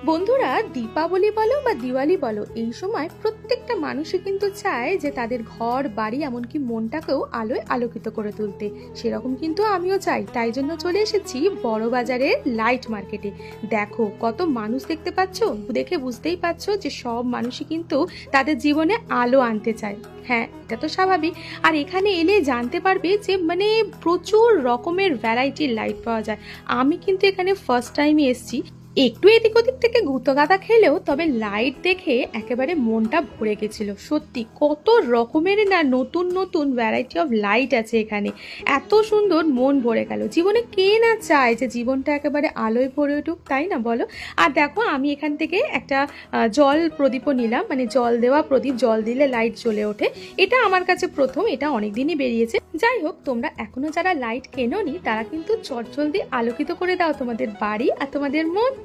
বন্ধুরা, দীপাবলি বলো বা দিওয়ালি বলো, এই সময় প্রত্যেকটা মানুষই কিন্তু চায় যে তাদের ঘর বাড়ি এমনকি মনটাকেও আলোয় আলোকিত করে তুলতে। সেরকম কিন্তু আমিও চাই, তাই জন্য চলে এসেছি বড় বাজারের লাইট মার্কেটে। দেখো কত মানুষ দেখতে পাচ্ছ, দেখে বুঝতেই পারছো যে সব মানুষই কিন্তু তাদের জীবনে আলো আনতে চায়। হ্যাঁ, এটা তো স্বাভাবিক। আর এখানে এলে জানতে পারবে যে প্রচুর রকমের ভ্যারাইটির লাইট পাওয়া যায়। আমি কিন্তু এখানে ফার্স্ট টাইমই এসেছি, একটু এদিক ওদিক থেকে গুঁতো গাদা খেলেও তবে লাইট দেখে একেবারে মনটা ভরে গেছিল। সত্যি কত রকমের না নতুন নতুন ভ্যারাইটি অফ লাইট আছে এখানে, এত সুন্দর, মন ভরে গেল। জীবনে কে না চায় যে জীবনটা একেবারে আলোয় ভরে উঠুক, তাই না বলো? আর দেখো, আমি এখান থেকে একটা জল প্রদীপও নিলাম, জল দেওয়া প্রদীপ, জল দিলে লাইট জ্বলে ওঠে। এটা আমার কাছে প্রথম, এটা অনেকদিনই বেরিয়েছে। যাই হোক, তোমরা এখনো যারা লাইট কেনোনি তারা কিন্তু চটজলদি আলোকিত করে দাও তোমাদের বাড়ি আর তোমাদের মনকে।